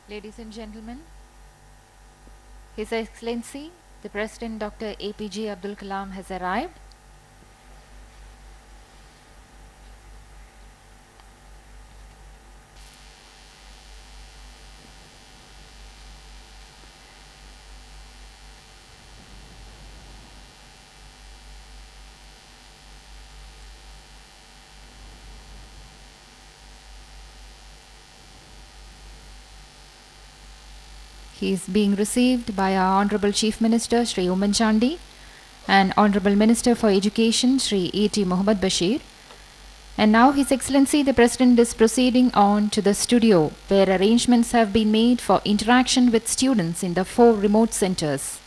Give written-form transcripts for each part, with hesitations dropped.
Ladies and gentlemen, His Excellency, the President Dr. APJ Abdul Kalam has arrived. He is being received by our Honorable Chief Minister Sri Oommen Chandy and Honorable Minister for Education Sri A.T. Mohammad Bashir. And now His Excellency the President is proceeding on to the studio where arrangements have been made for interaction with students in the 4 remote centers.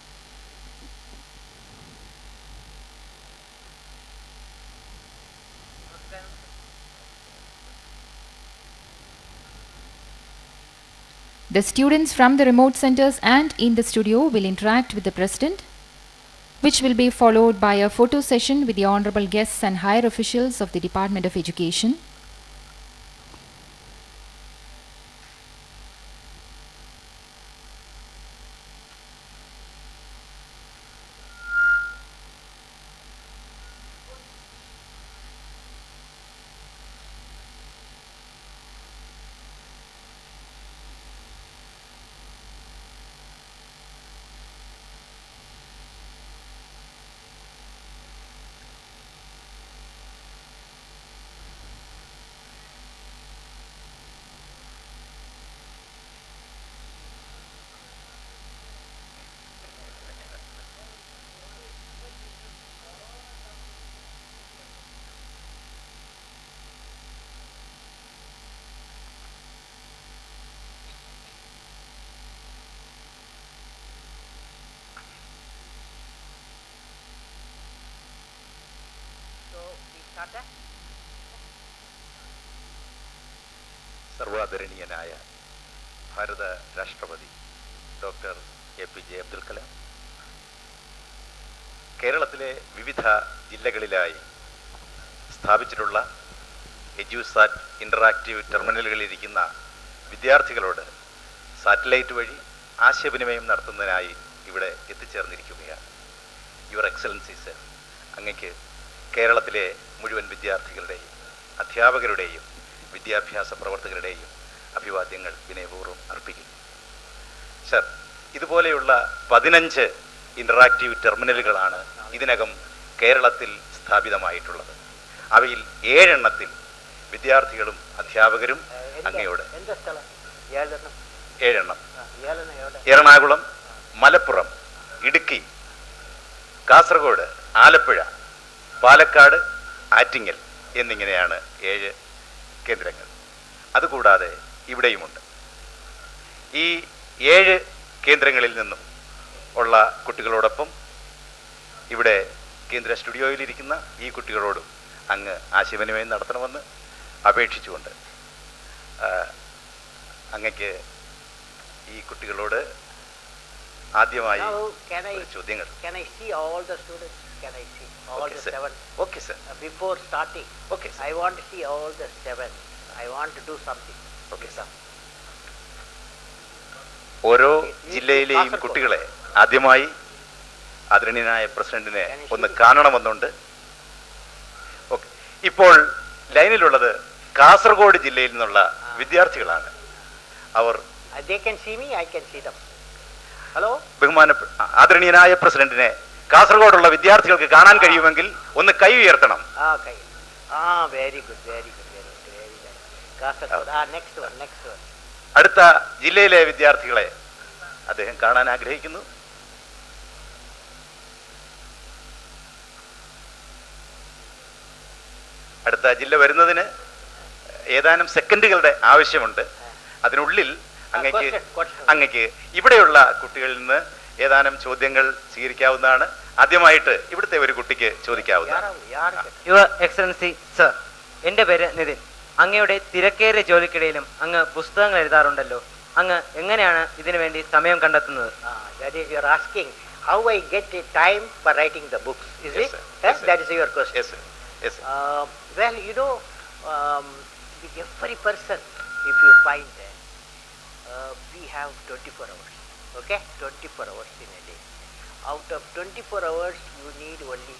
The students from the remote centers and in the studio will interact with the President, which will be followed by a photo session with the honorable guests and higher officials of the Department of Education. സർവാദരണീയനായ ഭാരത രാഷ്ട്രപതി doctor APJ Abdul Kalam കേരളത്തിലെ വിവിധ ജില്ലകളിലായി സ്ഥാപിച്ചിട്ടുള്ള EDUSAT interactive ടെർമിനലുകളിലിരിക്കുന്ന വിദ്യാർത്ഥികളോട് satellite വഴി ആശയവിനിമയം നടത്തുന്നതിനായി ഇവിടെ എത്തിച്ചേർന്നിരിക്കുകയാണ്. യുവർ എക്സലൻസി സർ, അങ്ങയ്ക്ക് കേരളത്തിലെ മുഴുവൻ വിദ്യാർത്ഥികളുടെയും അധ്യാപകരുടെയും വിദ്യാഭ്യാസ പ്രവർത്തകരുടെയും അഭിവാദ്യങ്ങൾ വിനയപൂർവ്വം അർപ്പിക്കുന്നു. സർ, ഇതുപോലെയുള്ള 15 ഇൻ്ററാക്റ്റീവ് ടെർമിനലുകളാണ് ഇതിനകം കേരളത്തിൽ സ്ഥാപിതമായിട്ടുള്ളത്. അവയിൽ 7 എണ്ണത്തിൽ വിദ്യാർത്ഥികളും അധ്യാപകരും അങ്ങയോട് 7 എണ്ണം എറണാകുളം, മലപ്പുറം, ഇടുക്കി, കാസർഗോഡ്, ആലപ്പുഴ, പാലക്കാട്, ആറ്റിങ്ങൽ എന്നിങ്ങനെയാണ് 7 കേന്ദ്രങ്ങൾ. അതുകൂടാതെ ഇവിടെയുമുണ്ട്. ഈ 7 കേന്ദ്രങ്ങളിൽ നിന്നും ഉള്ള കുട്ടികളോടൊപ്പം ഇവിടെ കേന്ദ്ര സ്റ്റുഡിയോയിലിരിക്കുന്ന ഈ കുട്ടികളോടും അങ്ങ് ആശയവിനിമയം നടത്തണമെന്ന് അപേക്ഷിച്ചുകൊണ്ട് അങ്ങക്ക് ഈ കുട്ടികളോട് ആദ്യമായി ചോദ്യങ്ങൾ. All the 7. Okay, sir. Before starting, okay, sir. I want to see all the 7. I want to do something. Okay, sir. ഓരോ ജില്ലയിലെയും കുട്ടികളെ ആദ്യമായി ആദരണീയനായ പ്രസിഡന്റിനെ ഒന്ന് കാണണമെന്നുണ്ട്. ഓക്കെ, ഇപ്പോൾ ലൈനിലുള്ളത് കാസർഗോഡ് ജില്ലയിൽ നിന്നുള്ള വിദ്യാർത്ഥികളാണ്. അവർ they can see me, I can see them. Hello? ബഹുമാനപ്പെട്ട ആദരണീയനായ പ്രസിഡന്റിനെ കാസർഗോഡുള്ള വിദ്യാർത്ഥികൾക്ക് കാണാൻ കഴിയുമെങ്കിൽ ഒന്ന് കൈ ഉയർത്തണം. Very good, very good, very good, very good. Kasaragod. Next one. അടുത്ത ജില്ലയിലെ വിദ്യാർത്ഥികളെ അദ്ദേഹം കാണാൻ ആഗ്രഹിക്കുന്നു. അടുത്ത ജില്ല വരുന്നതിന് ഏതാനും സെക്കൻഡുകളുടെ ആവശ്യമുണ്ട്. അതിനുള്ളിൽ അങ്ങക്ക് ഇവിടെയുള്ള കുട്ടികളിൽ നിന്ന് ഏതാനും ചോദ്യങ്ങൾ സ്വീകരിക്കാവുന്നതാണ്. ആദ്യമായിട്ട് ഇവിടുത്തെ ഒരു കുട്ടിക്ക് ചോദിക്കാവുന്നതാണ്. യുവർ എക്സലൻസി സർ, എൻ്റെ പേര് നിതിൻ. അങ്ങയുടെ തിരക്കേറിയ ജോലിക്കിടയിലും അങ്ങ് പുസ്തകങ്ങൾ എഴുതാറുണ്ടല്ലോ. അങ്ങ് എങ്ങനെയാണ് ഇതിനു വേണ്ടി സമയം കണ്ടെത്തുന്നത്? How I get time for writing the books, is it? That is your question. Yes, sir. Yes, sir. Well, you know, every person, if you find we have 24 hours. Okay, 24 hours in a day. Out of 24 hours, you need only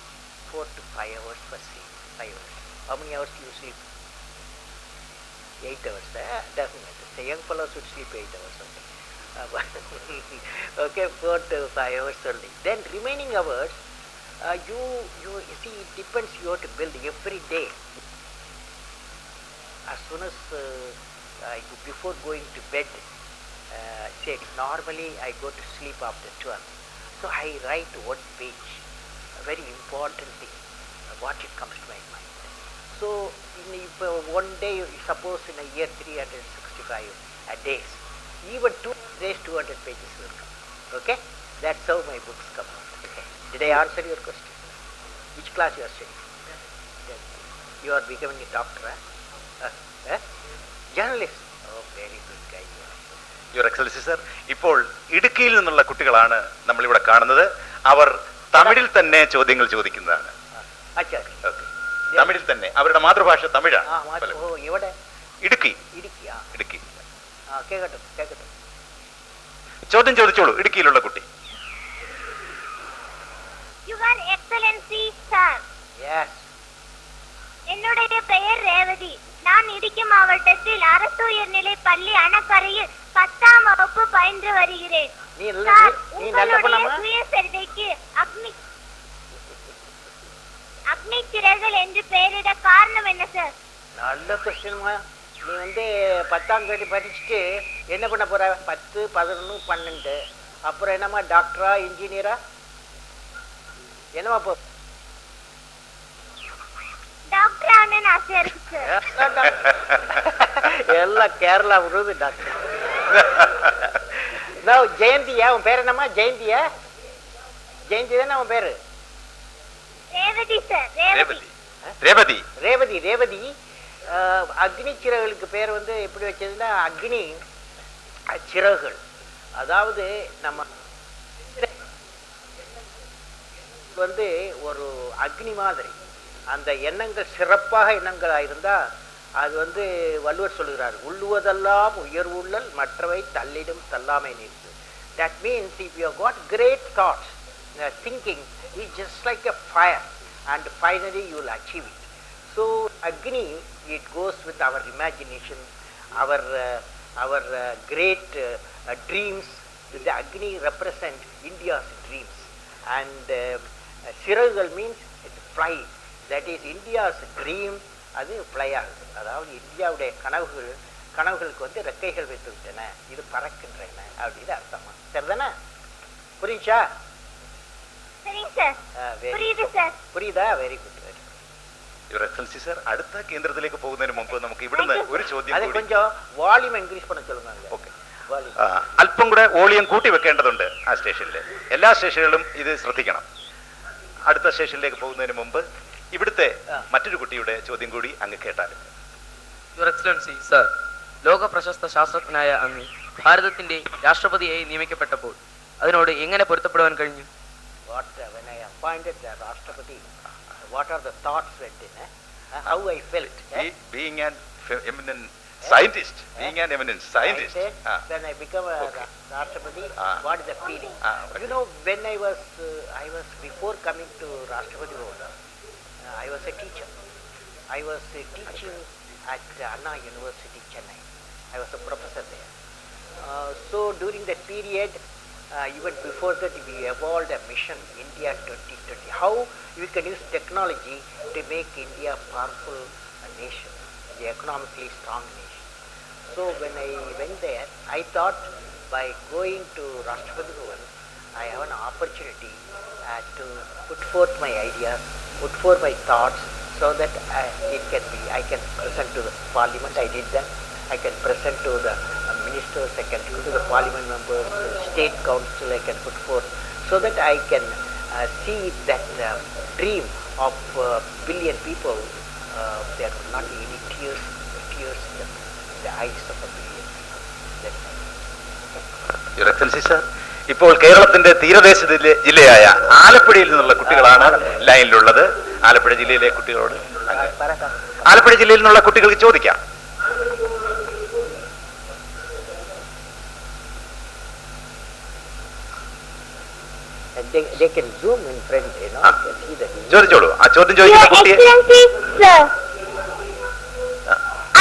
4 to 5 hours for sleep. 5 hours. How many hours do you sleep? 8 hours. Doesn't matter. The young fellow should sleep 8 hours only. Okay, 4 to 5 hours only. Then remaining hours, you see, it depends. You have to build every day. As soon as before going to bed, say normally I go to sleep after 12. So I write one page, a very important thing, what it comes to my mind. So if one day, suppose in a year 365 days, even 2 days 200 pages will come. Okay, that's how my books come out. Okay. Did I answer your question? Which class you are studying? You are becoming a doctor, journalist. Oh, very good guy you are. Your excellency sir, ഇപ്പോൾ ഇടുക്കിയിൽ നിന്നുള്ള കുട്ടികളാണ് നമ്മളിവിടെ കാണുന്നത്. അവർ തമിഴിൽ തന്നെ ചോദ്യങ്ങൾ ചോദിക്കുന്നതാണ്. തമിഴിൽ തന്നെ, അവരുടെ മാതൃഭാഷ തമിഴാണ്. ഇടുക്കി. ഇടുക്കി. ചോദ്യം ചോദിച്ചോളൂ, ഇടുക്കിയിലുള്ള കുട്ടി. യുവർ എക്സലൻസി സർ, என்னுடைய பெயர் ரேவதி. நான் இடுக்கி மாவட்டத்தில் அரசு உயர்நிலை பள்ளி அணக்கரையில் 10ஆம் வகுப்பு பயின்று வருகிறேன். உங்களுடைய சுயசரிதைக்கு அக்னி சிறகுகள் என்று பெயரிட காரணம் என்ன சார்? நல்ல கொஸ்டின்மா. நீ 10ஆம் கிரேட் படிச்சுட்டு என்ன பண்ண போற? 10, 11, 12 அப்புறம் என்னம்மா, டாக்டரா, இன்ஜினியரா, என்னமா போ? டாக்டர் ஆனேன்னு ஆசையா இருக்கு சார். எல்லாம் கேரளா விடுது டாக்டர். ஜெயந்தியா உன் பேர் என்னம்மா? ஜெயந்தியா? ஜெயந்தி தானே உன் பேரு? ரேவதி சார். ரேவதி. ரேவதி. ரேவதி. அக்னி சிறகுகளுக்கு பேர் எப்படி வச்சதுன்னா, அக்னி சிறகுகள். அதாவது நம்ம ஒரு அக்னி மாதிரி அந்த எண்ணங்கள் சிறப்பாக எண்ணங்களாக இருந்தால் அது வள்ளுவர் சொல்லுகிறார், உள்ளுவதெல்லாம் உயர்வுள்ளல் மற்றவை தள்ளிடும் தள்ளாமை நீர்த்து. That means if you have got great thoughts, thinking is just like a fire and finally you will achieve it. So Agni, it goes with our imagination, our great dreams. The Agni represent India's dreams, and Siragal means it fly. That is India's dream. அது fly ஆகுது. அதாவது இந்தியாவுடைய கனவுகளுக்கு ரெக்கைகள் வைத்து விட்டன, இது பறக்கின்றன அப்படின்னு அர்த்தமா. சரிதானே? புரியுச்சா? புரியுதா? Very good. Your excellency sir, അടുത്ത കേന്ദ്രത്തിലേക്ക് പോകുന്നതിന് മുമ്പ് നമുക്ക് ഇവിടുന്ന് ഒരു ചോദ്യം കൂടി. கொஞ்சம் വാല്യൂം ഇൻക്രീസ് பண்ண சொல்லுங்க. ഓക്കേ. അല്പം കൂടെ വോളിയം കൂട്ടി വെക്കേണ്ടതുണ്ട് ആ സ്റ്റേഷനിൽ. എല്ലാ സ്റ്റേഷനുകളും ഇത് ശ്രദ്ധിക്കണം. അടുത്ത സ്റ്റേഷനിലേക്ക് പോകുന്നതിന് മുമ്പ് ഇവിടുത്തെ മറ്റൊരു കുട്ടിയുടെ ചോദ്യം കൂടി അങ്ങ് കേട്ടാലും. യുവർ എക്സലൻസി സർ, ലോക പ്രശസ്ത ശാസ്ത്രജ്ഞനായ അങ്ങ് ഭാരതത്തിന്റെ രാഷ്ട്രപതിയായി നിയമിക്കപ്പെട്ടപ്പോൾ അതിനോട് എങ്ങനെ പൊരുത്തപ്പെടുവാൻ കഴിഞ്ഞു? When I appointed the Rashtrapati, what are the thoughts went in? How I felt? Being an eminent scientist. When I become a Rashtrapati, what is the feeling? You know, when I was before coming to Rashtrapati Bhavan, I was a teacher. I was teaching at Anna University, Chennai. I was a professor there. So during that period, even before that, we evolved a mission, India 2020. How we can use technology to make India a powerful nation, the economically strong nation. So when I went there, I thought by going to Rashtrapati Bhavan, I have an opportunity to put forth my ideas, put forth my thoughts, so that I can present to the parliament. I did that. I can present to the ministers, I can go to the parliament members, state council, I can put forth, so that I can see that dream of billion people. There will not be any tears in the eyes of a billion people. Your Excellency, sir, ഇപ്പോൾ കേരളത്തിന്റെ തീരദേശ ജില്ലയായ ആലപ്പുഴയിൽ നിന്നുള്ള കുട്ടികളാണ് ലൈനിലുള്ളത്. ആലപ്പുഴ ജില്ലയിലെ കുട്ടികളോട് ആലപ്പുഴ ജില്ലയിൽ നിന്നുള്ള കുട്ടികൾക്ക് ചോദിക്കാം. they can zoom in front, you know. You can see the image. ചോദിച്ചോളൂ. ആ ചോദ്യം Your ചോദിക്കുന്ന കുട്ടിയെ Excellency, sir.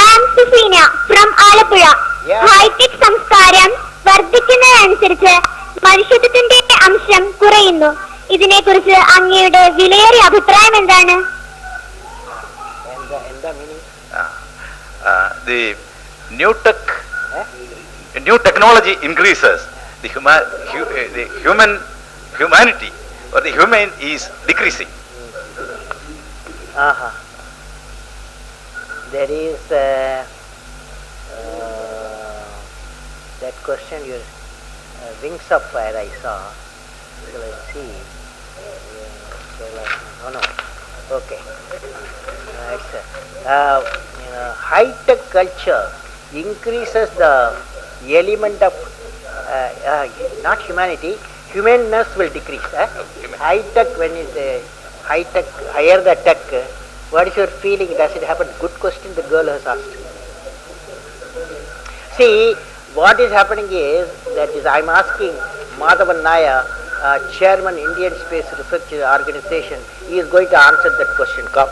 I am Sufina from Alapura. Yeah. High tech സംസ്കാരം വർദ്ധിക്കുന്നതനുസരിച്ച് മനുഷ്യത്വത്തിന്റെ അംശം കുറയുന്നു. ഇതിനെക്കുറിച്ച് അങ്ങയുടെ വിലയേറിയ അഭിപ്രായം എന്താണ്? And the meaning? the new technology increases, the humanity or the human is decreasing. There is that question, your wings of fire I saw. Let's see. No. Okay. High-tech culture increases the element of not humanity, humanness will decrease. High-tech, when is high-tech, higher the tech, what is your feeling? Does it happen? Good question the girl has asked. See, what is happening is, that is, I am asking Madhavan Naya, Chairman Indian Space Research Organization, he is going to answer that question. Come.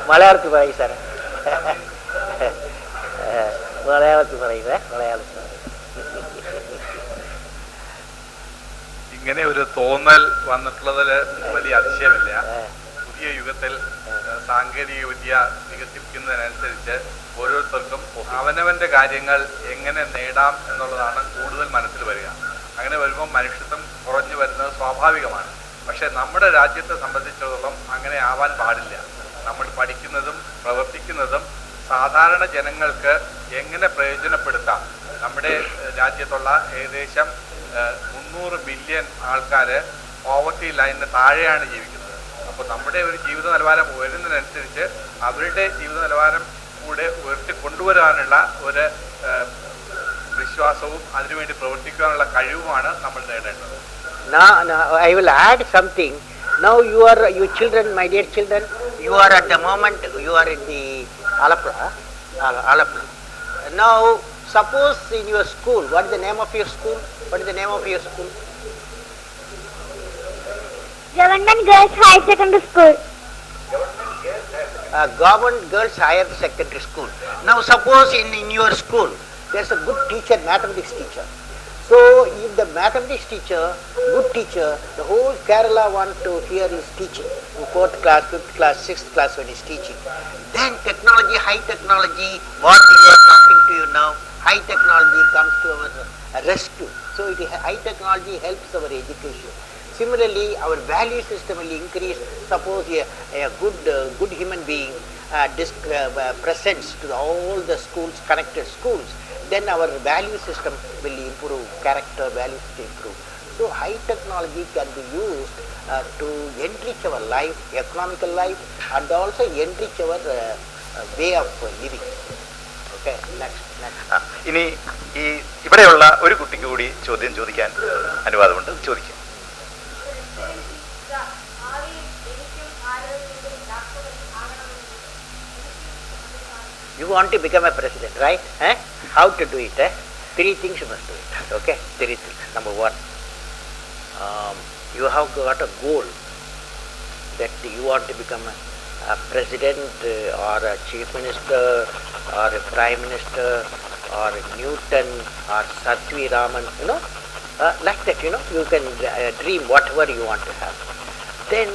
Malayalam parai sir. Malayalam parai sir. Malayalam. ഇങ്ങനെ ഒരു തോന്നൽ വന്നിട്ടുള്ളതിൽ വലിയ അതിശയമില്ല. പുതിയ യുഗത്തിൽ സാങ്കേതിക വിദ്യ വികസിപ്പിക്കുന്നതിനനുസരിച്ച് ഓരോരുത്തർക്കും അവനവന്റെ കാര്യങ്ങൾ എങ്ങനെ നേടാം എന്നുള്ളതാണ് കൂടുതൽ മനസ്സിൽ വരിക. അങ്ങനെ വരുമ്പോൾ മനുഷ്യത്വം കുറഞ്ഞു വരുന്നത് സ്വാഭാവികമാണ്. പക്ഷെ നമ്മുടെ രാജ്യത്തെ സംബന്ധിച്ചിടത്തോളം അങ്ങനെ ആവാൻ പാടില്ല. നമ്മൾ പഠിക്കുന്നതും പ്രവർത്തിക്കുന്നതും സാധാരണ ജനങ്ങൾക്ക് എങ്ങനെ പ്രയോജനപ്പെടുത്താം. നമ്മുടെ രാജ്യത്തുള്ള ഏകദേശം 300 മില്യൺ ആൾക്കാർ പോവർട്ടി ലൈനിന് താഴെയാണ് ജീവിക്കുന്നത്. അപ്പോൾ നമ്മുടെ ഒരു ജീവിത നിലവാരം ഉയരുന്നതിനനുസരിച്ച് അവരുടെ ജീവിത നിലവാരം കൂടെ ഉയർത്തിക്കൊണ്ടുവരാനുള്ള ഒരു വിശ്വാസവും അതിനുവേണ്ടി പ്രവർത്തിക്കാനുള്ള കഴിവുമാണ് നമ്മൾ നേടേണ്ടത്. Now I will add something. Now you children, my dear children, you are at the moment, you are in the Alapura. Now suppose in your school, what is the name of your school? What is the name of your school? Government Girls Higher Secondary School. Government Girls Higher Secondary School. Now suppose in your school there is a good teacher, mathematics teacher. So if the mathematics teacher, good teacher, the whole Kerala want to hear his teaching, in 4th class, 5th class, 6th class when he is teaching, then technology, high technology, what you are talking to you now, high technology comes to our rescue. So high technology helps our education. Similarly, our value system will increase. Suppose a good human being presents to all the schools, connected schools, then our value system will improve, character values will improve. So high technology can be used to enrich our life, economical life, and also enrich our way of living. Okay, next. ഇനി ഈ ഇവിടെയുള്ള ഒരു കുട്ടിക്ക് കൂടി ചോദ്യം ചോദിക്കാൻ അനുവാദമുണ്ട്. ചോദിക്കാം. You want to become a president, right? How to do it? 3 things you must do it. Okay, 3 things. Number 1, you have got a goal that you want to become a president or a chief minister or a prime minister or a Newton or Sir C.V. Raman, like that, you can dream whatever you want to have. Then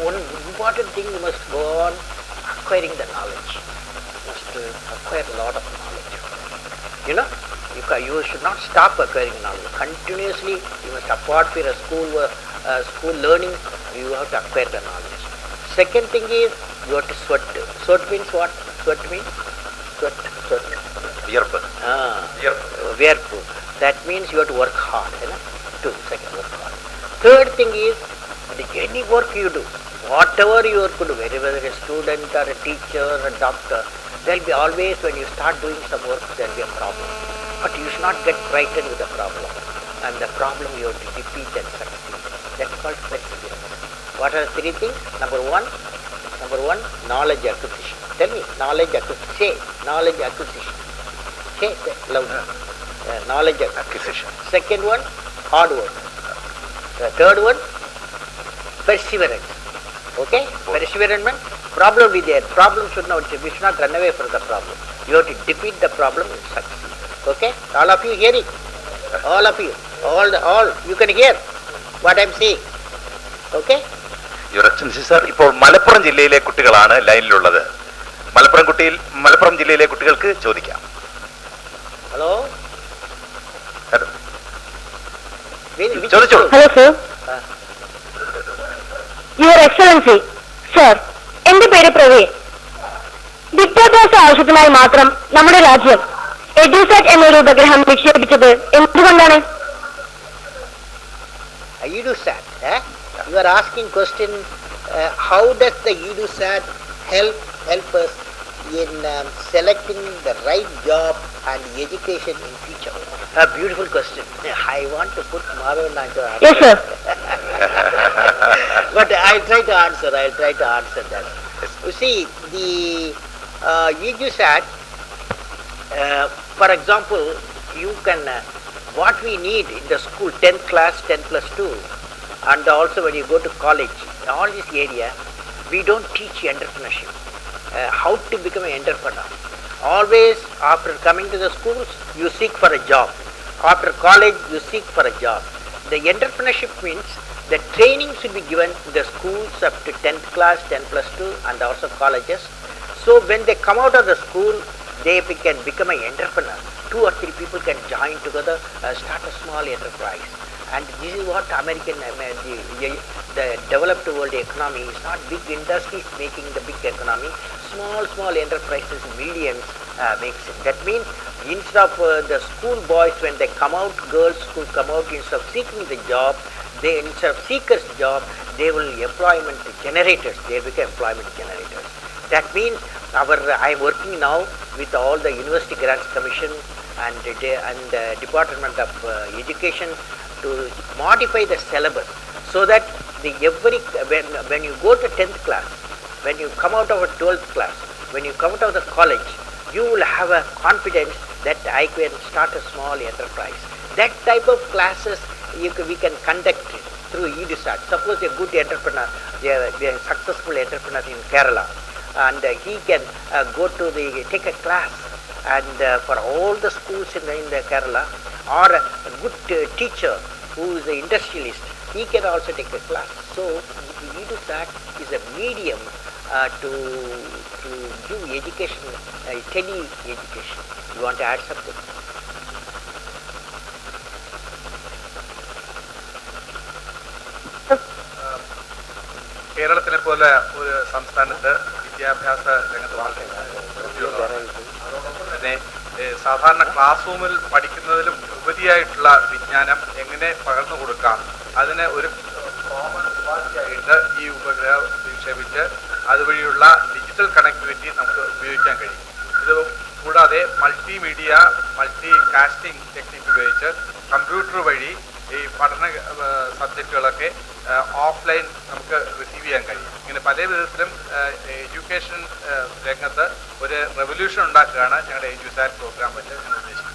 one important thing, you must go on acquiring the knowledge. You must acquire a lot of knowledge. You should not stop acquiring knowledge. Continuously, you must apart for a school learning, you have to acquire the knowledge. Second thing is, you have to sweat. Sweat means what? Sweat means? Sweat. വിയർപ്പ്. Viarpu. That means you have to work hard. 2, second, work hard. Third thing is, any work you do, whatever you are to do, whether a student or a teacher or a doctor, there will be always, when you start doing some work, there will be a problem. But you should not get frightened with the problem. And the problem you have to defeat and succeed. That's called perseverance. What are the 3 things? Number one, knowledge acquisition. Tell me, knowledge acquisition. Say, knowledge acquisition. Say loudly. Knowledge acquisition. Second one, hard work. The third one, perseverance. Okay? Perseverance, problem will be there. Problem should not, we should not run away from the problem. You have to defeat the problem and succeed. Okay? All of you hearing? All of you. All you can hear what I am saying. Okay? Your excellency sir, ഇപ്പോൾ മലപ്പുറം ജില്ലയിലെ കുട്ടികളാണ് ലൈനിലുള്ളത്. മലപ്പുറം ജില്ലയിലെ കുട്ടികൾക്ക് ചോദിക്കാം. Hello, ചോദിച്ചോളൂ. Hello sir. Your excellency sir, എന്റെ പേര് പ്രവീൺ. വിദ്യാഭ്യാസ ആവശ്യത്തിനായി മാത്രം നമ്മുടെ രാജ്യം എഡ്യൂസാറ്റ് എന്നൊരു ഉപഗ്രഹം വിക്ഷേപിച്ചത് എന്തുകൊണ്ടാണ്? EduSat, you are asking question, how does the EduSat help us in selecting the right job and education in future? A beautiful question. I want to put Madhavan to answer. Yes, sir. But I'll try to answer that. You see, the EduSat, for example, you can, what we need in the school, 10th class, 10+2, and also when you go to college, all this area, we don't teach entrepreneurship, how to become an entrepreneur. Always after coming to the schools, you seek for a job. After college, you seek for a job. The entrepreneurship means the training should be given in the schools up to 10th class, 10+2, and also colleges. So when they come out of the school, they can become an entrepreneur. 2 or 3 people can join together, start a small enterprise. And this is what the developed world economy is not big industries making the big economy. Small enterprises, millions makes it. That means instead of the school boys, when they come out, girls who come out, instead of seeking the job, instead of seekers job, they will employment generators. They become employment generators. That means I am working now with all the University Grants Commission and Department of Education to modify the syllabus so that when you go to 10th class, when you come out of a 12th class, when you come out of the college, you will have a confidence that I can start a small enterprise. That type of classes we can conduct through EduSat. Suppose a good entrepreneur, a successful entrepreneur in Kerala, and he can take a class, and for all the schools in the Kerala, or a good teacher who is an industrialist, he can also take a class. So EduSat is a medium to give education, tele-education. You want to add something? കേരളത്തിനെ പോലെ ഒരു സംസ്ഥാനത്ത് വിദ്യാഭ്യാസ രംഗത്ത് വളരെ അതോടൊപ്പം തന്നെ സാധാരണ ക്ലാസ് റൂമിൽ പഠിക്കുന്നതിലും ഉപരിയായിട്ടുള്ള വിജ്ഞാനം എങ്ങനെ പകർന്നു കൊടുക്കാം, അതിന് ഒരു കോമൺ ഉപാധിയായിട്ട് ഈ ഉപഗ്രഹം വിക്ഷേപിച്ച് അതുവഴിയുള്ള ഡിജിറ്റൽ കണക്ടിവിറ്റി നമുക്ക് ഉപയോഗിക്കാൻ കഴിയും. ഇത് കൂടാതെ മൾട്ടിമീഡിയ മൾട്ടി കാസ്റ്റിംഗ് ടെക്നിക്ക് ഉപയോഗിച്ച് കമ്പ്യൂട്ടർ വഴി ഈ പഠന സബ്ജക്റ്റുകളൊക്കെ ഓഫ്ലൈൻ നമുക്ക് റിസീവ് ചെയ്യാൻ കഴിയും. ഇങ്ങനെ പല വിധത്തിലും എഡ്യൂക്കേഷൻ രംഗത്ത് ഒരു റെവല്യൂഷൻ ഉണ്ടാക്കുകയാണ് ഞങ്ങളുടെ EduSat പ്രോഗ്രാം വെച്ച് ഞങ്ങൾ ഉദ്ദേശിക്കുന്നത്.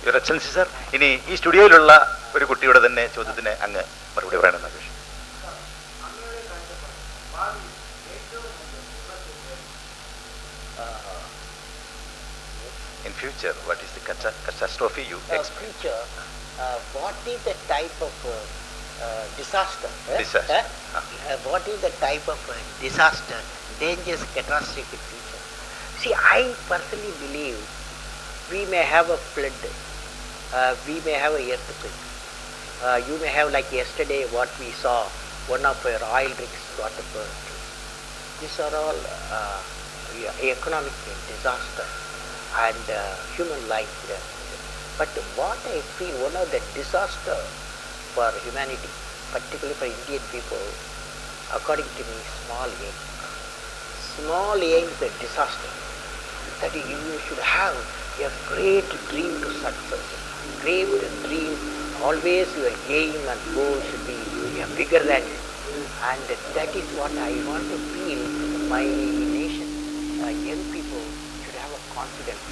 യുവർ എക്സലൻസി സർ, ഇനി ഈ സ്റ്റുഡിയോയിലുള്ള ഒരു കുട്ടിയുടെ തന്നെ ചോദ്യത്തിന് അങ്ങ് മറുപടി പറയണമെന്ന് അപേക്ഷിക്കുന്നു. In future, what is the catastrophe you expect? Future, what is the type of disaster? Disaster. What is the type of disaster, dangerous, catastrophic future? See, I personally believe we may have a flood, we may have a earthquake. You may have, like yesterday, what we saw, one of our oil rigs got burnt. These are all economic disaster and human life. But what I feel, one of the disaster for humanity, particularly for Indian people, according to me, small aim. Small aim is a disaster. That you should have a great dream to success. Great dream, always your aim and goal should be bigger than you. And that is what I want to feel my nation, young people should have a confidence.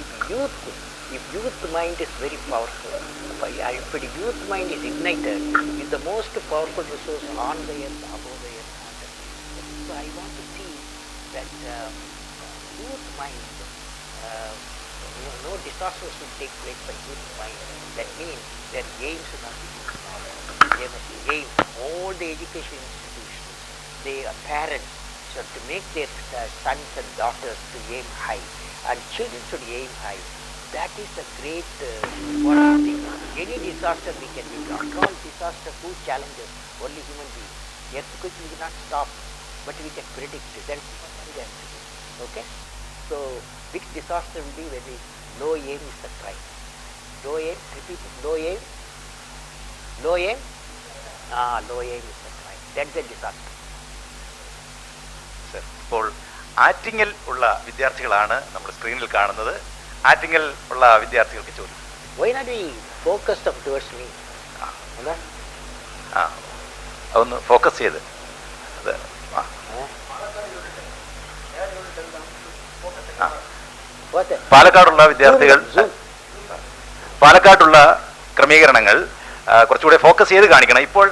If youth mind is very powerful, if the youth mind is ignited, it's the most powerful resource on the earth, above the earth, under the earth. So I want to see that youth mind, no disasters will take place by youth mind. That means their aims should not be too small. They must aim all the education institutions, their parents should to make their sons and daughters to aim high, and children should aim high. That is a great important thing. Any disaster we can meet. After all disaster, who challenges? Only human beings. Earthquake we cannot stop, but we can predict it. Then okay? So big disaster will be when the low aim is the crime. Low aim, repeat it, low aim. Low aim? Low aim is the crime. That's a disaster. Sir, ഇപ്പോൾ ആറ്റിങ്ങൽ ഉള്ള വിദ്യാർത്ഥികളാണ് നമ്മൾ സ്ക്രീനിൽ കാണുന്നത്. ആറ്റിങ്ങൽ ഉള്ള വിദ്യാർത്ഥികൾക്ക് ചോദ്യം. Why not we focus towards me? അതൊന്ന് ഫോക്കസ് ചെയ്ത് അത് പാലക്കാടുള്ള വിദ്യാർത്ഥികൾ, പാലക്കാടുള്ള ക്രമീകരണങ്ങൾ കുറച്ചുകൂടെ ഫോക്കസ് ചെയ്ത് കാണിക്കണം. ഇപ്പോൾ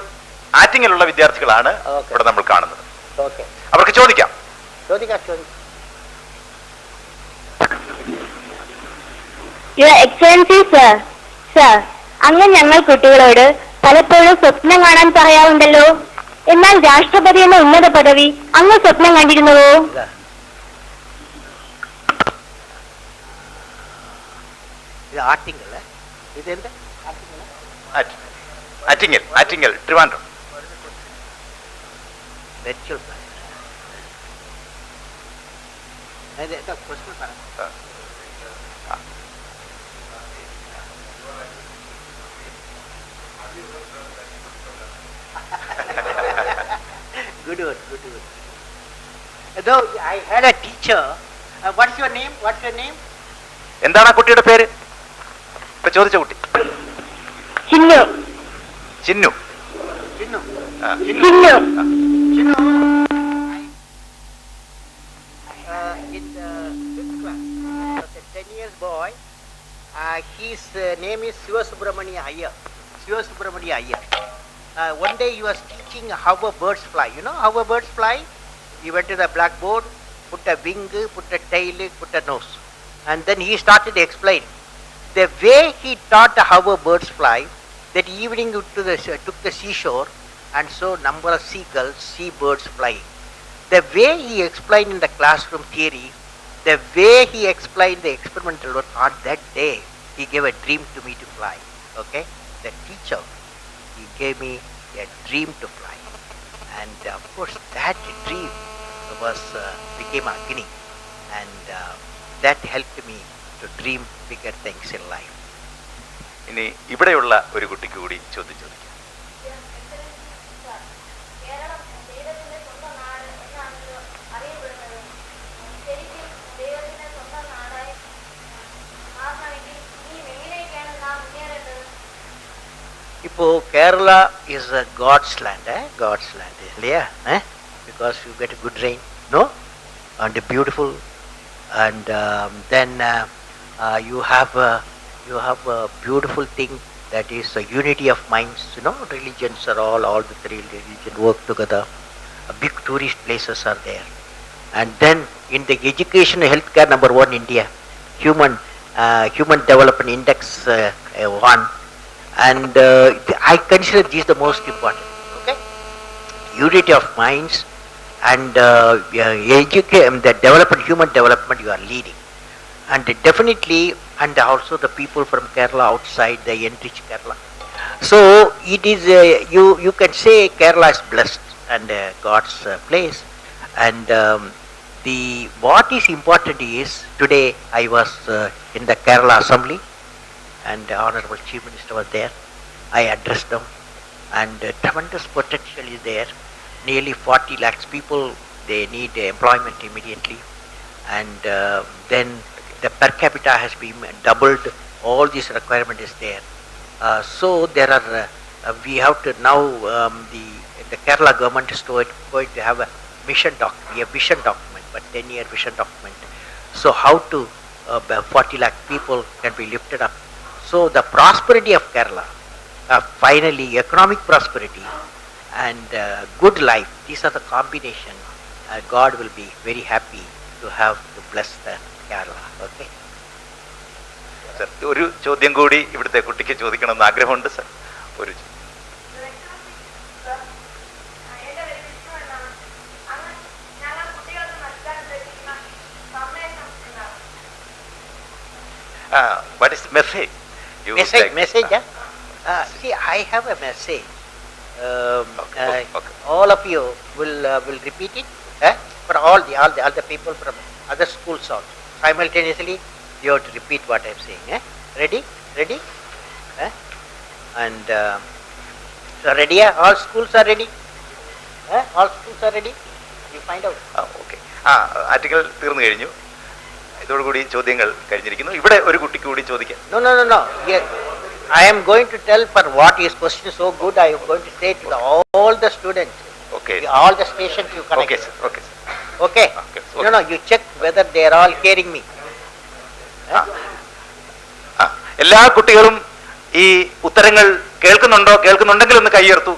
ആറ്റിങ്ങിലുള്ള വിദ്യാർത്ഥികളാണ് ഇവിടെ നമ്മൾ കാണുന്നത്. അവർക്ക് ചോദിക്കാം. യുവർ എക്സലൻസി സർ, സർ, അങ്ങ് ഞങ്ങൾ കുട്ടികളോട് പലപ്പോഴും സ്വപ്നം കാണാൻ പറയാറുണ്ടല്ലോ. എന്നാൽ രാഷ്ട്രപതി എന്ന ഉന്നത പദവി അങ്ങ് സ്വപ്നം കണ്ടിരുന്നുവോ? Attingal Trivandrum. Good word, good word. Though I had a teacher. What's your name? What's your name? എന്താണ് ആ കുട്ടിയുടെ പേര്? ഇപ്പൊ ചോദിച്ച കുട്ടി. Chinnu. Chinnu. Chinnu. Chinnu. Chinnu. In the 5th class, a 10 years boy. His name is Sivasubramania Iyer. Sivasubramania Iyer. One day he was teaching how a birds fly. You know how a birds fly? He went to the blackboard, put a wing, put a tail, put a nose. And then he started to explain. The way he taught how a birds fly, that evening he took the seashore and saw number of seagulls, seabirds flying. The way he explained in the classroom theory, the way he explained the experimental work, on that day he gave a dream to me to fly. Okay? The teacher, he gave me a dream to fly. And of course that dream became Agni, and that helped me to dream bigger things in life. ഇനി ഇവിടെയുള്ള ഒരു കുട്ടിക്ക് കൂടി ചോദ്യം ചോദിക്കാം. ഇപ്പോൾ Kerala is a God's land, God's land, yeah, because you get a good rain, no, and beautiful, and then you have a beautiful thing, that is a unity of minds. You know, religions are all the three religions work together. Big tourist places are there, and then in the education, healthcare, number one, India, human development index 1. And I consider these the most important. Okay, unity of minds and the development, human development, you are leading, and definitely, and also the people from Kerala outside, they enrich Kerala. So it is you can say Kerala is blessed and God's place. And what is important is, today I was in the Kerala Assembly, and the Honorable Chief Minister was there. I addressed them, and tremendous potential is there. Nearly 40 lakhs people, they need employment immediately, and then the per capita has been doubled. All this requirement is there. So there are we have to now the Kerala government is going to have a vision document, but 10-year vision document. So how to 40 lakh people can be lifted up. So the prosperity of Kerala, finally economic prosperity and good life, these are the combination. God will be very happy to have to bless the Kerala. Okay. Sir, ഒരു ചോദ്യം കൂടി ഇവിടുത്തെ കുട്ടിക്ക് ചോദിക്കണമെന്ന് ആഗ്രഹമുണ്ട് sir. ഒരു what is message? Message. See, I have a message. All of you will repeat it. For all the people from other schools also. Simultaneously, you have to repeat what I am saying. Ready? And so ready? All schools are ready? All schools are ready? You find out. Okay. Article തീർന്നു കഴിഞ്ഞു. ഇതോടുകൂടി ചോദ്യങ്ങൾ കഴിഞ്ഞിരിക്കുന്നു. ഇവിടെ ഒരു കുട്ടിക്ക് കൂടി ചോദിക്കാം. No. Yes. I am going to tell for what his question is so good. I am going to say to all the students. Okay. All the stations you connect. Okay, sir. Okay. Okay. No. You check whether they are all hearing me. എല്ലാ കുട്ടികളും ഈ ഉത്തരങ്ങൾ കേൾക്കുന്നുണ്ടെങ്കിൽ ഒന്ന് കൈയുയർത്തു.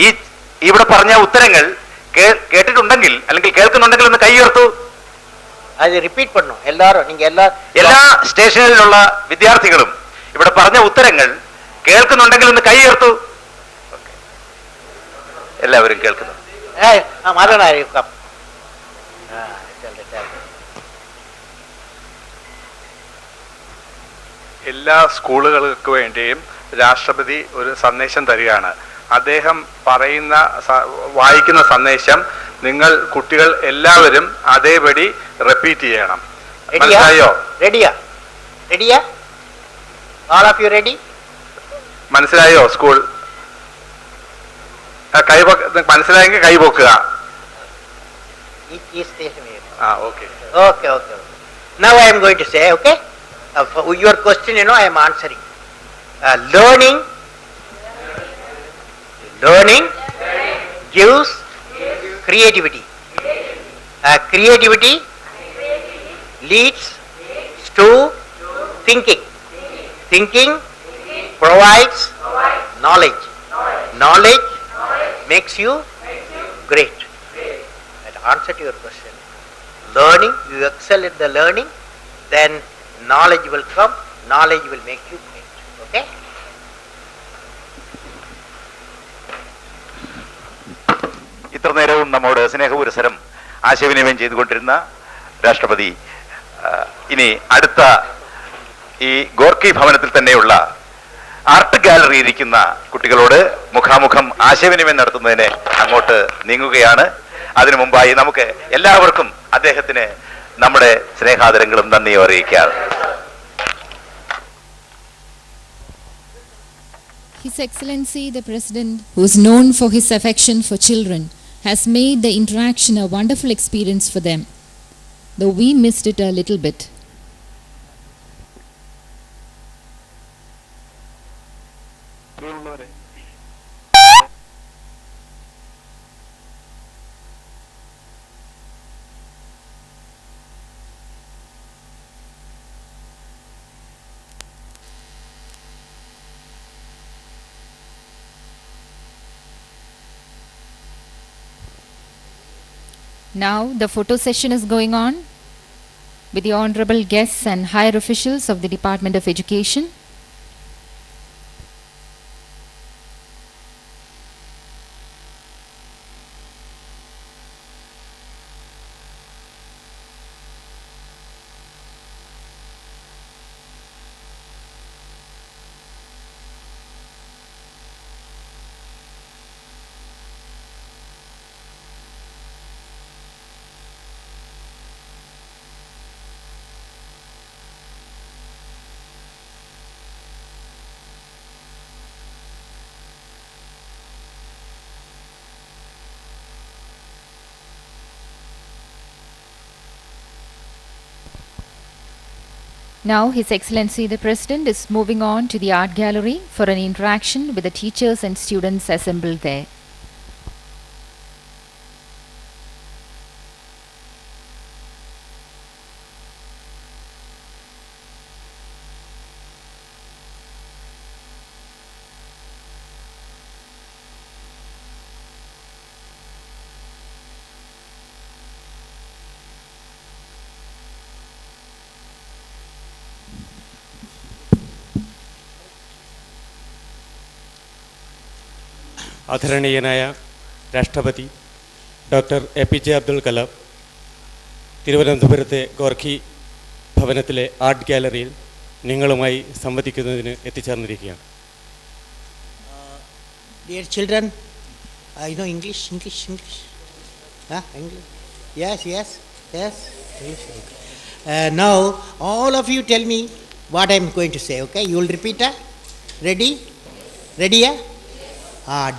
ഈ ഇവിടെ പറഞ്ഞ ഉത്തരങ്ങൾ കേട്ടിട്ടുണ്ടെങ്കിൽ അല്ലെങ്കിൽ കേൾക്കുന്നുണ്ടെങ്കിൽ ഒന്ന് കൈയുയർത്തു. അത് റിപ്പീറ്റ് പണ്ണു എല്ലാവരും. എല്ലാ സ്റ്റേഷനിലുള്ള വിദ്യാർത്ഥികളും ഇവിടെ പറഞ്ഞ ഉത്തരങ്ങൾ കേൾക്കുന്നുണ്ടെങ്കിൽ ഒന്ന് കൈയുയർത്തു. എല്ലാവരും കേൾക്കുന്നു. എല്ലാ സ്കൂളുകൾക്ക് വേണ്ടിയും രാഷ്ട്രപതി ഒരു സന്ദേശം തരികയാണ്. അദ്ദേഹം വായിക്കുന്ന സന്ദേശം നിങ്ങൾ കുട്ടികൾ എല്ലാവരും അതേപടി റിപ്പീറ്റ് ചെയ്യണം. മനസ്സിലായോ? റെഡിയാ? All of you ready? മനസ്സിലായോ? School മനസ്സിലായെങ്കിൽ കൈപൊക്കുക. Okay. Now I am going to say, okay? Your question, I am answering. Learning gives creativity. Creativity leads to thinking. Thinking provides knowledge. Knowledge makes you great. That answer to your question. Learning, you excel at the learning, then knowledge will come. Knowledge will make you great. Okay? ഇത്ര നേരവും നമ്മോട് സ്നേഹപുരസരം ആശയവിനിമയം ചെയ്തുകൊണ്ടിരുന്ന രാഷ്ട്രപതി ഇനി അടുത്ത ഈ ഗോർക്കി ഭവനത്തിൽ തന്നെയുള്ള ആർട്ട് ഗാലറി ഇരിക്കുന്ന കുട്ടികളോട് മുഖാമുഖം ആശയവിനിമയം നടത്തുന്നതിന് അങ്ങോട്ട് നീങ്ങുകയാണ്. അതിനു മുമ്പായി നമുക്ക് എല്ലാവർക്കും അദ്ദേഹത്തിന് നമ്മുടെ സ്നേഹാദരങ്ങളും നന്ദിയും അറിയിക്കാം. His Excellency the President, who is known for his affection for children, has made the interaction a wonderful experience for them, though we missed it a little bit. Now the photo session is going on with the honorable guests and higher officials of the Department of Education. Now His Excellency the President is moving on to the art gallery for an interaction with the teachers and students assembled there. ആദരണീയനായ രാഷ്ട്രപതി doctor APJ Abdul Kalam തിരുവനന്തപുരത്തെ Gorky ഭവനത്തിലെ art ഗാലറിയിൽ നിങ്ങളുമായി സംവദിക്കുന്നതിന് എത്തിച്ചേർന്നിരിക്കുകയാണ്. Dear children, you know English? English? Yes. English. Now, all of you tell me what I am going to say, okay? You will repeat, Ready? Ready,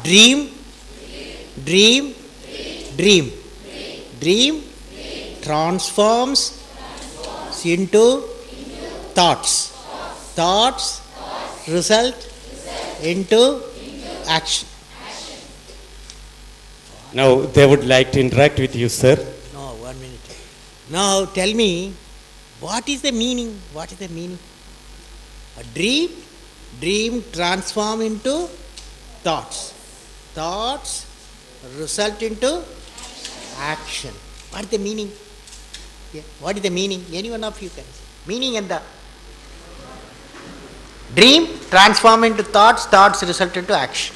Dream. Dream transforms into thoughts. Thoughts result into action. Now they would like to interact with you, sir. No, 1 minute. Now tell me, what is the meaning? What is the meaning? A dream transform into thoughts. Thoughts result into action. What is the meaning? Yeah. What is the meaning? Any one of you can say. Meaning and the dream transform into thoughts. Thoughts result into action.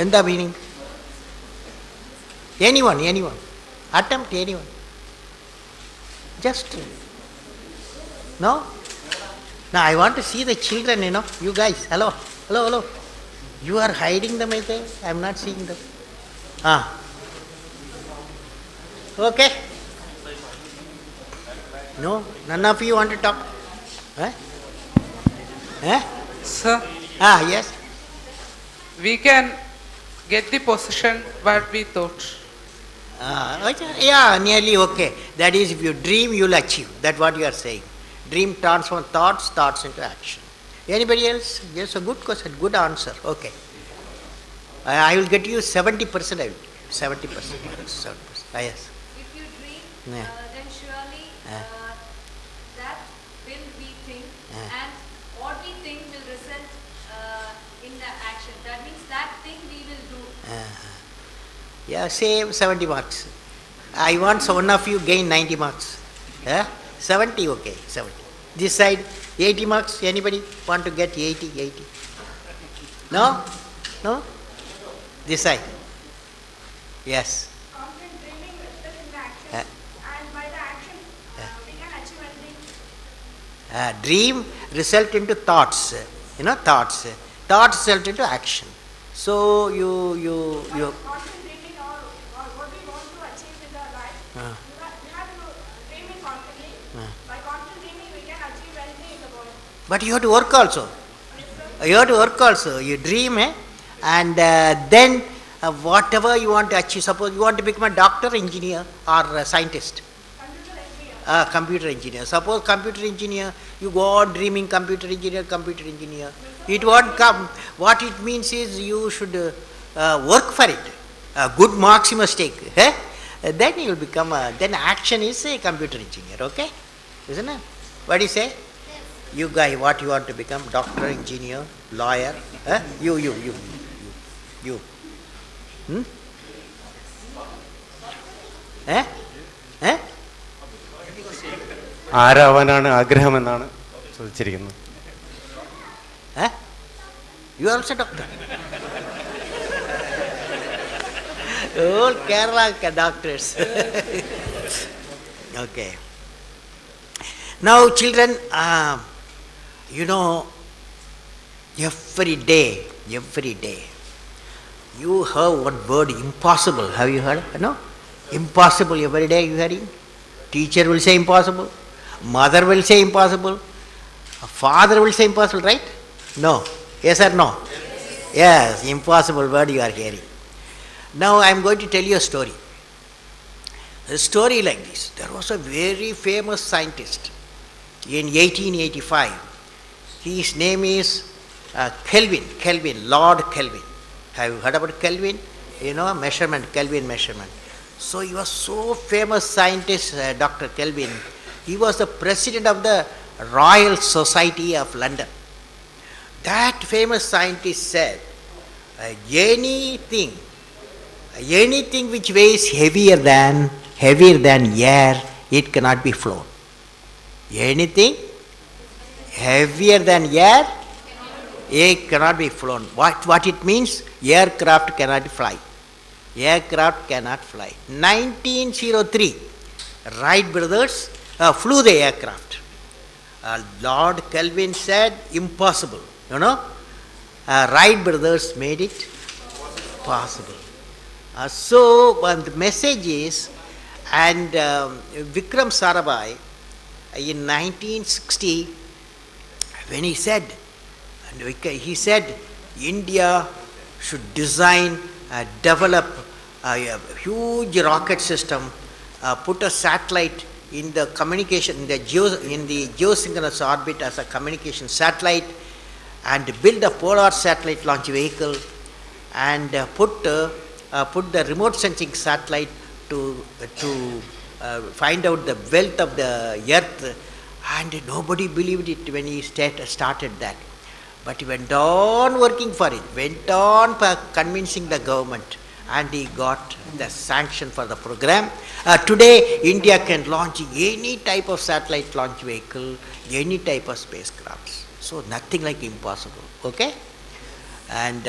And the meaning? Anyone. Attempt anyone. Just. No? Now I want to see the children, You guys. Hello. You are hiding them, I think. I am not seeing them. Okay. No? None of you want to talk? Sir. Yes. We can get the possession what we thought. Yeah, nearly okay. That is, if you dream, you will achieve. That's what you are saying. Dream transform thoughts into action. Anybody else? Yes, a good question, good answer. Okay. I will get you 70%. I will. 70%. 70%. Yes. If you dream, then surely that will we think, and what we think will result in the action. That means that thing we will do. Yeah, same 70 marks. I want one of you gain 90 marks. 70, okay, 70. This side, 80 marks. Anybody want to get 80? No? This side. Yes. Constant dreaming results in the action, and by the action we can achieve anything. Dream result into thoughts. Thoughts. Thoughts result into action. So you. Constant dreaming or what we want to achieve in our life, we have to dream it constantly. By constant dreaming, we can achieve anything in the world. But you have to work also. You dream, and then whatever you want to achieve. Suppose you want to become a doctor, engineer, or a scientist. Computer engineer. Suppose computer engineer, you go on dreaming computer engineer. It won't come. What it means is you should work for it. Good marks you must take. Then you will become then action is a computer engineer. Okay? Isn't it? What do you say? Yes. You guy, what you want to become? Doctor, engineer, lawyer? You. ആരാവാനാണ് ആഗ്രഹമെന്നാണ് ചോദിച്ചിരിക്കുന്നത്. You are also doctor. All Kerala doctors. Okay. Now children, every day, you heard one word, impossible. Have you heard? No? Impossible every day you hearing. Teacher will say impossible. Mother will say impossible. Father will say impossible, right? No. Yes or no? Yes, impossible word you are hearing. Now I am going to tell you a story. A story like this. There was a very famous scientist in 1885. His name is Kelvin, Lord Kelvin. Have you heard about Kelvin? Kelvin measurement. So he was so famous scientist, Dr. Kelvin. He was the president of the Royal Society of London. That famous scientist said, anything which weighs heavier than air, it cannot be flown. Anything heavier than air, A cannot be flown. What it means? Aircraft cannot fly. Aircraft cannot fly. 1903, Wright brothers flew the aircraft. Lord Kelvin said impossible. Wright brothers made it possible. So the message is, and Vikram Sarabhai in 1960, when he said India should design, develop a huge rocket system, put a satellite in the communication, in the geosynchronous orbit as a communication satellite, and build a polar satellite launch vehicle, and put the remote sensing satellite to find out the wealth of the earth. And nobody believed it when he started that. But he went on working for it, went on convincing the government, and he got the sanction for the program. Today, India can launch any type of satellite launch vehicle, any type of spacecrafts. So nothing like impossible. Okay? And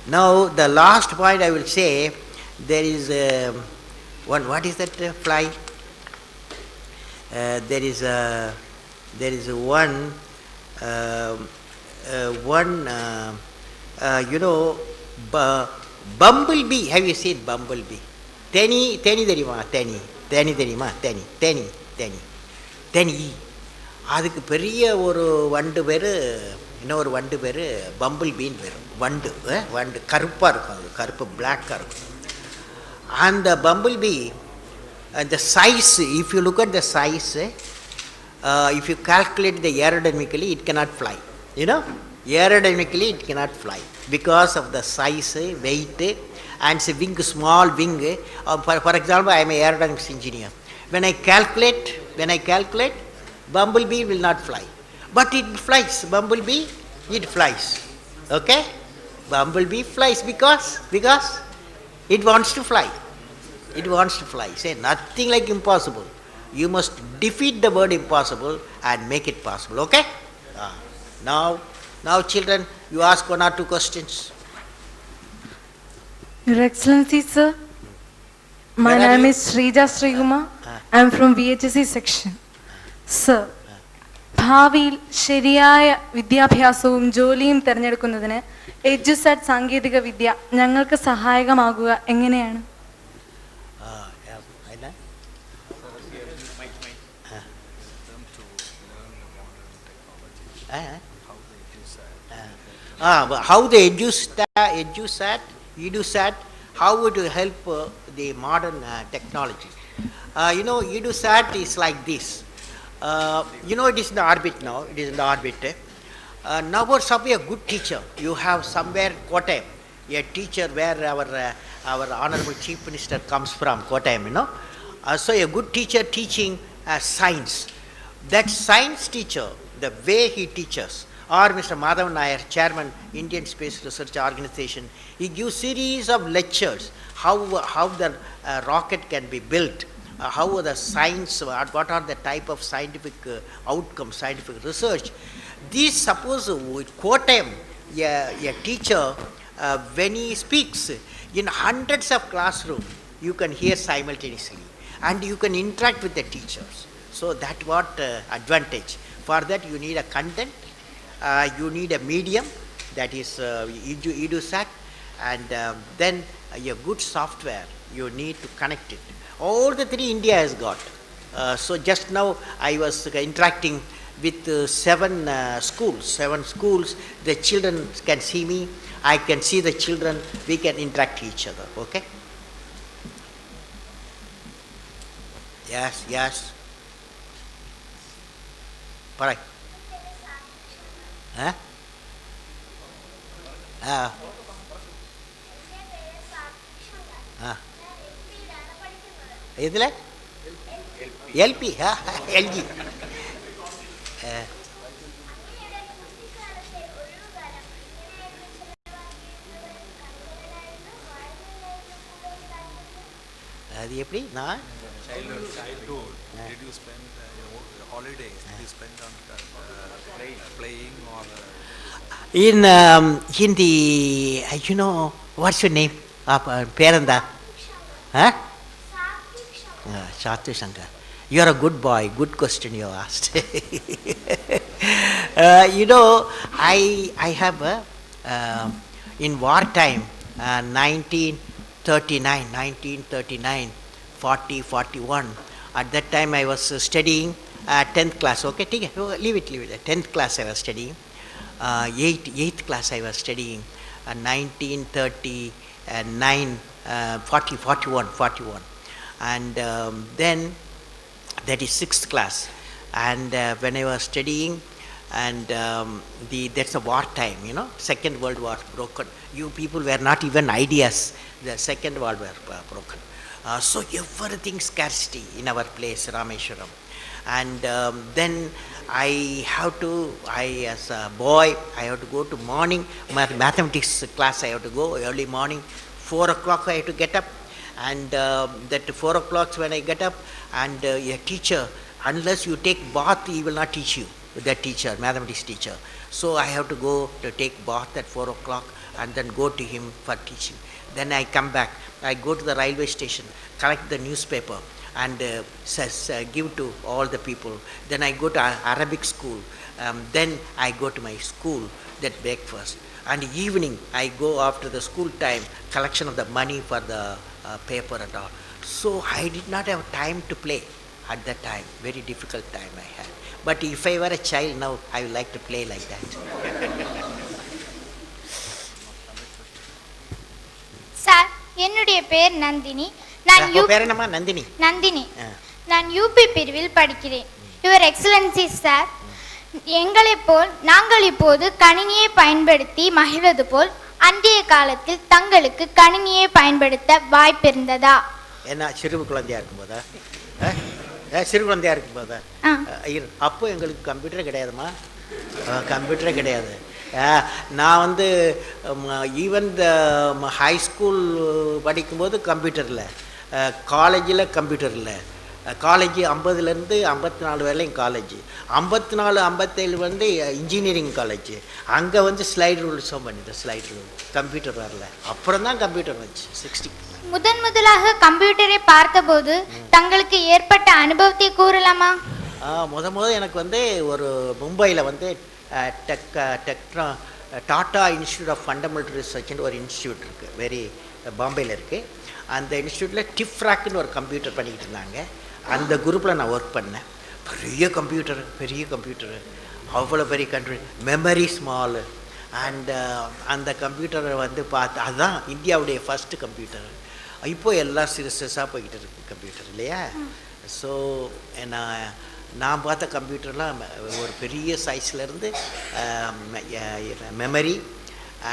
now the last point I will say, there is one. What is that fly? There is one. Bumblebee. Have you seen bumblebee? Teni அதுக்கு பெரிய ஒரு வண்டு பேர், இன்னொரு வண்டு பேர் பம்பிள்பீன்னு பேர். வண்டு கருப்பாக இருக்கும், அது கருப்பு பிளாக்காக இருக்கும். அந்த பம்பிள்பீ, the size, if you look at the size, if you calculate the aerodynamically, it cannot fly. Aerodynamically it cannot fly because of the size, weight, and it's a wing, small wing. For example, I am an aerodynamics engineer. When I calculate, bumblebee will not fly. But it flies. Bumblebee, it flies. Okay? Bumblebee flies because it wants to fly. It wants to fly. Say nothing like impossible. You must defeat the word impossible and make it possible. Okay? Now children, you ask one or two questions. Your Excellency, sir, my name is Srija Sriguma. I am from VHSC section. Sir, ഭാവിയിൽ ശരിയായ വിദ്യാഭ്യാസവും ജോലിയും തിരഞ്ഞെടുക്കുന്നതിന് എഡ്യൂസാറ്റ് സാങ്കേതിക വിദ്യ ഞങ്ങൾക്ക് സഹായകമാകുക എങ്ങനെയാണ്? How the EduSat, how it will help the modern technology. EduSat is like this. It is in the orbit now. It is in the orbit. Now, for somebody a good teacher, you have somewhere Kottayam, a teacher where our Honorable Chief Minister comes from, Kottayam. So a good teacher teaching science. That science teacher, the way he teaches, or Mr. Madhavan Nair, Chairman, Indian Space Research Organization, he gives series of lectures how the rocket can be built, how the science, what are the type of scientific outcomes, scientific research. This, suppose Kottayam, a teacher, when he speaks in hundreds of classrooms, you can hear simultaneously, and you can interact with the teachers. So that what advantage. For that you need a content, you need a medium, that is EduSat, and then a good software, you need to connect it. All the three India has got. So just now I was interacting with seven schools. The children can see me, I can see the children, we can interact each other. Okay? Yes. Right. ഇതിലെ LP LG. அது எப்படி நான் childhood, did you spend holidays? Did you spend on playing or in the, what's your name? Peranda? Huh? Shatu Shankar. You are a good boy. Good question you asked. I have in wartime, 1939, 40, 41. At that time I was studying 10th class. Okay, leave it. 10th class I was studying. 8th class I was studying. 1939, 41. And then that is 6th class. And when I was studying, and that's a war time, Second World War broken. You people were not even ideas. The Second World War broken. So everything scarcity in our place, Rameshwaram. And then as a boy, I have to go to morning, mathematics class I have to go, early morning, 4 o'clock I have to get up. And that 4 o'clock when I get up, and a teacher, unless you take bath, he will not teach you, that teacher, mathematics teacher. So I have to go to take bath at 4 o'clock and then go to him for teaching. Then I come back, I go to the railway station, collect the newspaper and give to all the people. Then I go to Arabic school. Then I go to my school, that breakfast. And evening I go after the school time, collection of the money for the paper and all. So I did not have time to play at that time. Very difficult time I had. But if I were a child now, I would like to play like that. Sir, என்னுடைய பேர் நந்தினி. நந்தினி. நான் UP பிரிவில் படிக்கிறேன். Your excellency sir, எங்களைப் போல் நாங்கள் இப்போது கணினியை பயன்படுத்தி மகிழ்வது போல் அன்றைய காலத்தில் தங்களுக்கு கணினியை பயன்படுத்த வாய்ப்பிருந்ததா? என்ன சிறு குழந்தையா இருக்கும்போதா? சிறு குழந்தையா இருக்கும்போதா? அப்போ எங்களுக்கு கம்ப்யூட்டர் கிடையாதுமா. கம்ப்யூட்டரே கிடையாது. நான் ஈவன் ஹை ஸ்கூல் படிக்கும்போது கம்ப்யூட்டர் இல்லை, காலேஜில் கம்ப்யூட்டர் இல்லை. காலேஜ் 50லேருந்து 54 வரையிலும் காலேஜ், 54, 57 இன்ஜினியரிங் காலேஜ். அங்கே ஸ்லைட் ரூல்ஸும் பண்ணிது, ஸ்லைட் ரூல். கம்ப்யூட்டர் வரல, அப்புறம் தான் கம்ப்யூட்டர் வந்துச்சு 60. முதலாக கம்ப்யூட்டரை பார்த்தபோது தங்களுக்கு ஏற்பட்ட அனுபவத்தை கூறலாமா? எனக்கு ஒரு மும்பையில் டாடா இன்ஸ்டியூட் ஆஃப் ஃபண்டமெண்டல் ரிசர்ச்னு ஒரு இன்ஸ்டியூட் இருக்குது, வெரி பாம்பேயில் இருக்குது. அந்த இன்ஸ்டியூட்டில் டிஃப்ராக்னு ஒரு கம்ப்யூட்டர் பண்ணிக்கிட்டு இருந்தாங்க. அந்த குரூப்பில் நான் ஒர்க் பண்ணேன். பெரிய கம்ப்யூட்டரு, அவ்வளோ பெரிய கம்ப்யூட்டர், மெமரி ஸ்மாலு. அண்ட் அந்த கம்ப்யூட்டரை பார்த்து, அதுதான் இந்தியாவுடைய ஃபஸ்ட்டு கம்ப்யூட்டர். இப்போ எல்லாம் சிறுசாக போய்கிட்டு இருக்கு கம்ப்யூட்டர் இல்லையா? ஸோ நான் பார்த்த கம்ப்யூட்டர்லாம் ஒரு பெரிய சைஸ்லேருந்து memory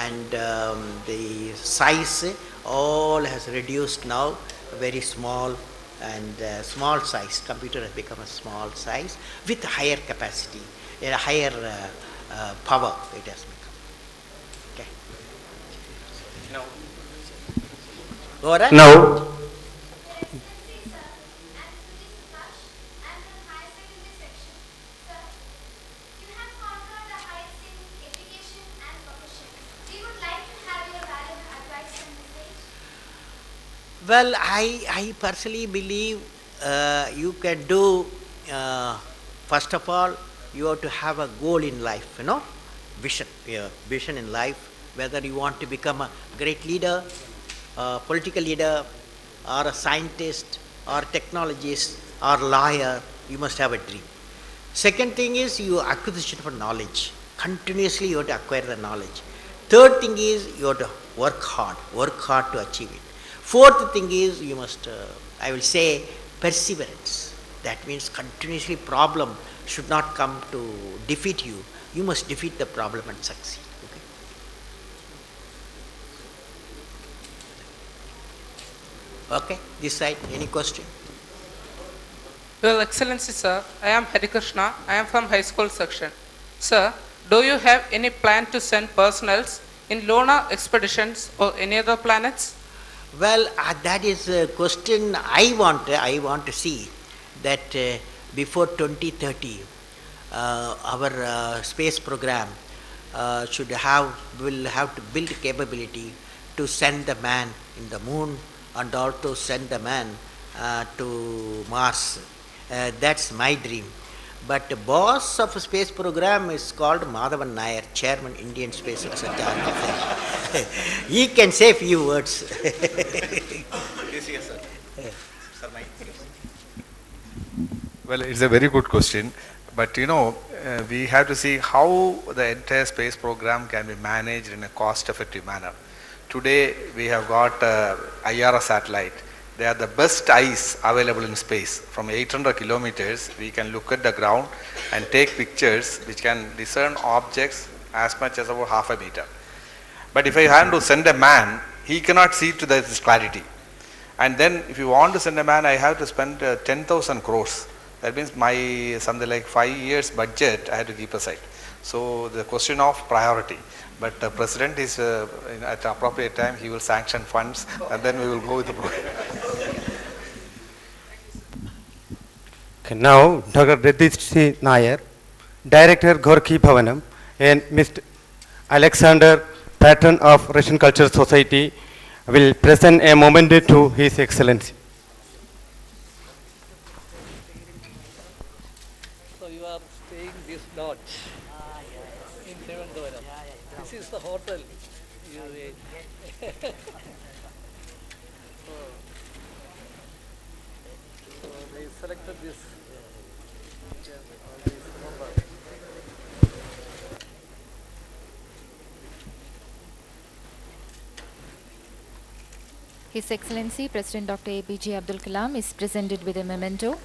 and the size all has reduced now, very small, and small size. Computer has become a small size with higher capacity, a higher power it has become. Okay. Now Well, I personally believe you can do, first of all, you have to have a goal in life, vision. Vision in life, whether you want to become a great leader, a political leader, or a scientist, or technologist, or lawyer, you must have a dream. Second thing is your acquisition of knowledge. Continuously you have to acquire the knowledge. Third thing is you have to work hard to achieve it. Fourth thing is you must, I will say, perseverance. That means continuously problem should not come to defeat you. You must defeat the problem and succeed. Okay? Okay, this side, any question? Your Excellency, sir, I am Hari Krishna. I am from high school section. Sir, do you have any plan to send personnels in lunar expeditions or any other planets? Well, that is a question I want to see that before 2030, our space program will have to build capability to send the man in the moon and also send the man to Mars. That's my dream. But the boss of the space program is called Madhavan Nair, Chairman, Indian Space Research Organization. He can say few words. Well, it's a very good question, but we have to see how the entire space program can be managed in a cost-effective manner. Today, we have got IRS satellite. They are the best eyes available in space. From 800 kilometers, we can look at the ground and take pictures which can discern objects as much as about half a meter. But if I have to send a man, he cannot see to this clarity. And then if you want to send a man, I have to spend 10,000 crores. That means my something like 5 years budget I have to keep aside. So the question of priority. But the president is at the appropriate time he will sanction funds and then we will go with the program. Okay, now Dr. Radish C. Nair, Director Gorky Bhavanam, and Mr. Alexander, Patron of Russian Cultural Society, will present a memento to His Excellency. So you are staying this lodge in Thiruvananthapuram. This is the hotel. So they selected this. His Excellency President Dr. APJ Abdul Kalam is presented with a memento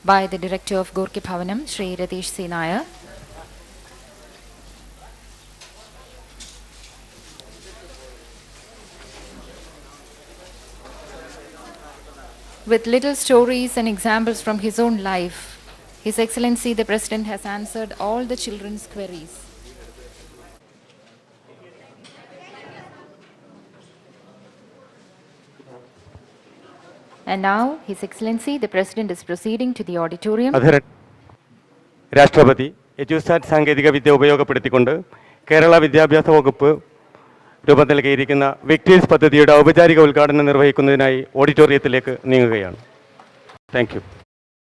by the Director of Gorky Bhavanam, Shri Radish C. Nair. With little stories and examples from his own life, His Excellency the President has answered all the children's queries. And now, His Excellency the President is proceeding to the auditorium. രാഷ്ട്രപതി എഡ്യൂസാറ്റ് സാങ്കേതിക വിദ്യ ഉപയോഗപ്പെടുത്തിക്കൊണ്ട് കേരള വിദ്യാഭ്യാസ വകുപ്പ് രൂപം നൽകിയിരിക്കുന്ന വിക്ടേഴ്സ് പദ്ധതിയുടെ ഔപചാരിക ഉദ്ഘാടനം നിർവഹിക്കുന്നതിനായി ഓഡിറ്റോറിയത്തിലേക്ക് നീങ്ങുകയാണ്. Thank you.